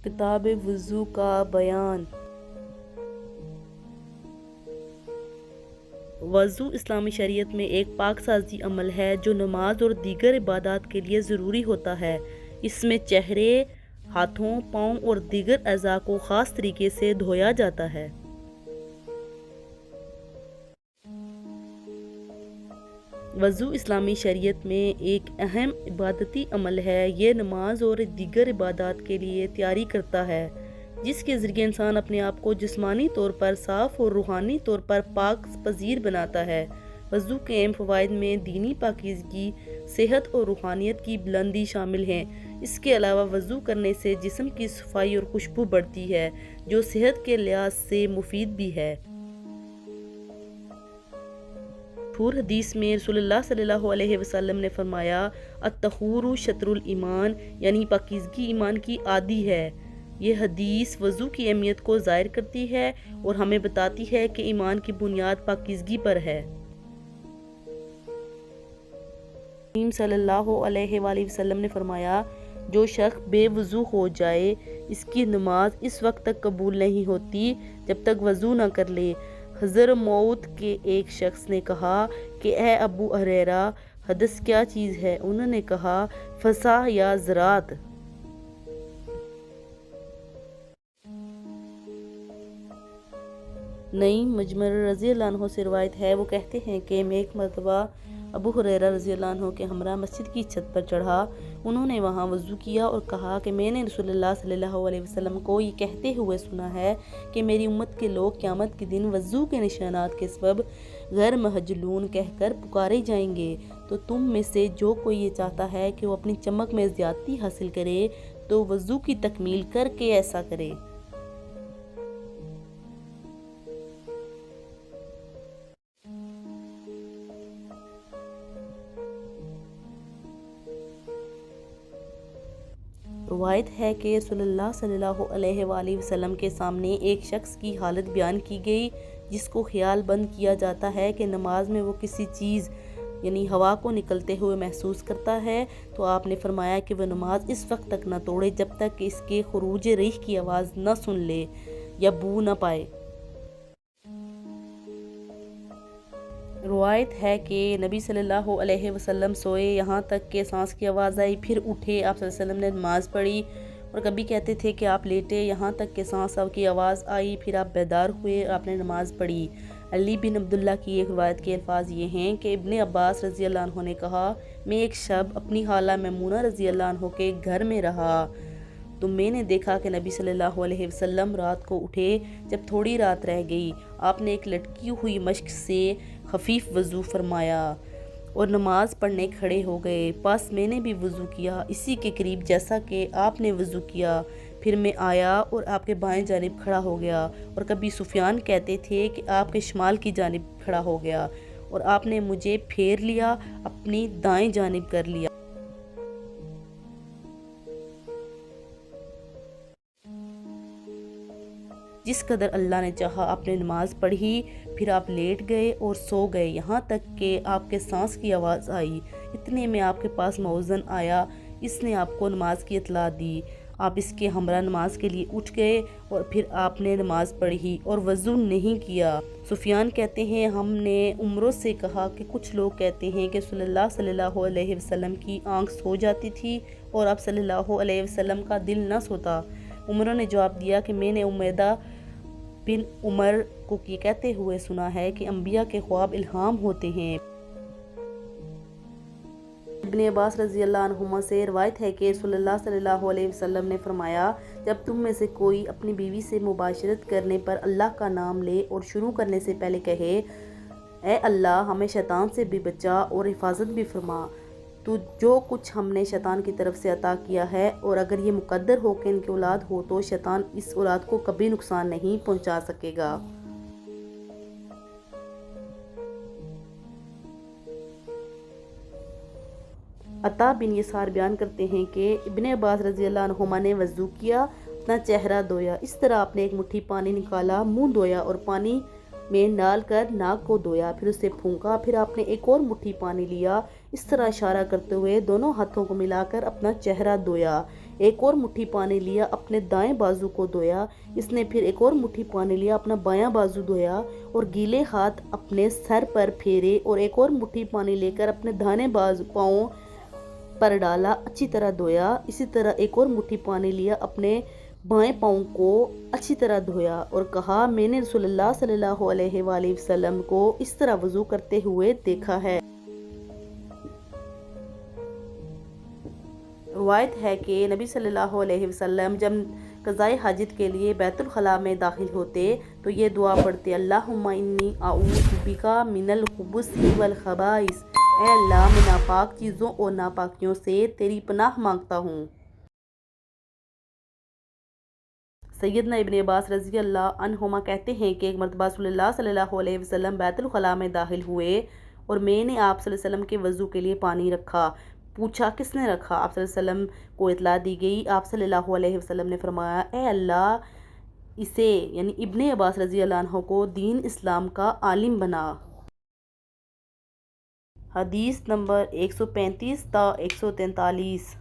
کتاب وضو کا بیان۔ وضو اسلامی شریعت میں ایک پاک سازی عمل ہے جو نماز اور دیگر عبادات کے لیے ضروری ہوتا ہے۔ اس میں چہرے، ہاتھوں، پاؤں اور دیگر اعضاء کو خاص طریقے سے دھویا جاتا ہے۔ وضو اسلامی شریعت میں ایک اہم عبادتی عمل ہے۔ یہ نماز اور دیگر عبادات کے لیے تیاری کرتا ہے، جس کے ذریعے انسان اپنے آپ کو جسمانی طور پر صاف اور روحانی طور پر پاک پذیر بناتا ہے۔ وضو کے اہم فوائد میں دینی پاکیزگی، صحت اور روحانیت کی بلندی شامل ہیں۔ اس کے علاوہ وضو کرنے سے جسم کی صفائی اور خوشبو بڑھتی ہے، جو صحت کے لحاظ سے مفید بھی ہے۔ مشہور حدیث میں رسول اللہ صلی اللہ علیہ وسلم نے فرمایا، الطہور شطر الایمان، یعنی پاکیزگی ایمان کی آدھی ہے۔ یہ حدیث وضو کی اہمیت کو ظاہر کرتی ہے اور ہمیں بتاتی ہے کہ ایمان کی بنیاد پاکیزگی پر ہے۔ نبی صلی اللہ علیہ وآلہ وسلم نے فرمایا، جو شخص بے وضو ہو جائے، اس کی نماز اس وقت تک قبول نہیں ہوتی جب تک وضو نہ کر لے۔ حضرموت کے ایک شخص نے کہا کہ اے ابو ہریرہ، حدث کیا چیز ہے؟ انہوں نے کہا، فسح یا زراعت۔ نعیم مجمر رضی اللہ عنہ سے روایت ہے، وہ کہتے ہیں کہ میں ایک مرتبہ ابو ہریرہ رضی اللہ عنہ کے ہمراہ مسجد کی چھت پر چڑھا۔ انہوں نے وہاں وضو کیا اور کہا کہ میں نے رسول اللہ صلی اللہ علیہ وسلم کو یہ کہتے ہوئے سنا ہے کہ میری امت کے لوگ قیامت کے دن وضو کے نشانات کے سبب غیر محجلون کہہ کر پکارے جائیں گے۔ تو تم میں سے جو کوئی یہ چاہتا ہے کہ وہ اپنی چمک میں زیادتی حاصل کرے تو وضو کی تکمیل کر کے ایسا کرے۔ روایت ہے کہ رسول اللہ صلی اللہ علیہ وآلہ وسلم کے سامنے ایک شخص کی حالت بیان کی گئی جس کو خیال بند کیا جاتا ہے کہ نماز میں وہ کسی چیز یعنی ہوا کو نکلتے ہوئے محسوس کرتا ہے، تو آپ نے فرمایا کہ وہ نماز اس وقت تک نہ توڑے جب تک کہ اس کے خروج ریح کی آواز نہ سن لے یا بو نہ پائے۔ روایت ہے کہ نبی صلی اللہ علیہ وسلم سوئے یہاں تک کہ سانس کی آواز آئی، پھر اٹھے، آپ صلی اللہ علیہ وسلم نے نماز پڑھی، اور کبھی کہتے تھے کہ آپ لیٹے یہاں تک کہ سانس کی آواز آئی، پھر آپ بیدار ہوئے اور آپ نے نماز پڑھی۔ علی بن عبداللہ کی ایک روایت کے الفاظ یہ ہیں کہ ابن عباس رضی اللہ عنہ نے کہا، میں ایک شب اپنی خالہ میمونہ رضی اللہ عنہ کے گھر میں رہا تو میں نے دیکھا کہ نبی صلی اللہ علیہ وسلم رات کو اٹھے جب تھوڑی رات رہ گئی، آپ نے ایک لٹکی ہوئی مشک سے خفیف وضو فرمایا اور نماز پڑھنے کھڑے ہو گئے۔ پس میں نے بھی وضو کیا اسی کے قریب جیسا کہ آپ نے وضو کیا، پھر میں آیا اور آپ کے بائیں جانب کھڑا ہو گیا، اور کبھی سفیان کہتے تھے کہ آپ کے شمال کی جانب کھڑا ہو گیا اور آپ نے مجھے پھیر لیا، اپنی دائیں جانب کر لیا۔ جس قدر اللہ نے چاہا آپ نے نماز پڑھی، پھر آپ لیٹ گئے اور سو گئے یہاں تک کہ آپ کے سانس کی آواز آئی۔ اتنے میں آپ کے پاس مؤذن آیا، اس نے آپ کو نماز کی اطلاع دی، آپ اس کے ہمراہ نماز کے لیے اٹھ گئے اور پھر آپ نے نماز پڑھی اور وضو نہیں کیا۔ سفیان کہتے ہیں، ہم نے عمروں سے کہا کہ کچھ لوگ کہتے ہیں کہ صلی اللہ علیہ وسلم کی آنکھ سو جاتی تھی اور آپ صلی اللہ علیہ وسلم کا دل نہ سوتا۔ عمروں نے جواب دیا کہ میں نے عمیدہ بن عمر کو یہ کہتے ہوئے سنا ہے کہ انبیاء کے خواب الہام ہوتے ہیں۔ ابن عباس رضی اللہ عنہما سے روایت ہے کہ رسول اللہ صلی اللہ علیہ وسلم نے فرمایا، جب تم میں سے کوئی اپنی بیوی سے مباشرت کرنے پر اللہ کا نام لے اور شروع کرنے سے پہلے کہے، اے اللہ ہمیں شیطان سے بھی بچا اور حفاظت بھی فرما، تو جو کچھ ہم نے شیطان کی طرف سے عطا کیا ہے، اور اگر یہ مقدر ہو کہ ان کی اولاد ہو تو شیطان اس اولاد کو کبھی نقصان نہیں پہنچا سکے گا۔ عطا بن یسار بیان کرتے ہیں کہ ابن عباس رضی اللہ عنہما نے وضو کیا، اپنا چہرہ دھویا، اس طرح آپ نے ایک مٹھی پانی نکالا، منہ دھویا اور پانی میں ڈال کر ناک کو دھویا، پھر اسے پھونکا، پھر آپ نے ایک اور مٹھی پانی لیا، اس طرح اشارہ کرتے ہوئے دونوں ہاتھوں کو ملا کر اپنا چہرہ دھویا۔ ایک اور مٹھی پانی لیا، اپنے دائیں بازو کو دھویا۔ اس نے پھر ایک اور مٹھی پانی لیا، اپنا بایاں بازو دھویا اور گیلے ہاتھ اپنے سر پر پھیرے اور ایک اور مٹھی پانی لے کر اپنے داہنے پاؤں پر ڈالا، اچھی طرح دھویا۔ اسی طرح ایک اور مٹھی پانی لیا، اپنے بائیں پاؤں کو اچھی طرح دھویا اور کہا میں نے رسول اللہ صلی اللہ علیہ وآلہ وسلم کو اس طرح وضو کرتے ہوئے دیکھا ہے۔ روایت ہے کہ نبی صلی اللہ علیہ وسلم جب قضائے حاجت کے لیے بیت الخلاء میں داخل ہوتے تو یہ دعا پڑھتے، اللہم انی اعوذ بک من الخبث والخبائث، اے اللہ میں ناپاک چیزوں اور ناپاکیوں سے تیری پناہ مانگتا ہوں۔ سیدنا ابن عباس رضی اللہ عنہما کہتے ہیں کہ ایک مرتبہ رسول اللہ صلی اللہ علیہ وسلم بیت الخلاء میں داخل ہوئے اور میں نے آپ صلی اللہ علیہ وسلم کے وضو کے لیے پانی رکھا۔ پوچھا کس نے رکھا؟ آپ صلی اللہ علیہ وسلم کو اطلاع دی گئی۔ آپ صلی اللہ علیہ وسلم نے فرمایا، اے اللہ اسے یعنی ابن عباس رضی اللہ عنہ کو دین اسلام کا عالم بنا۔ حدیث نمبر 135 تا 143۔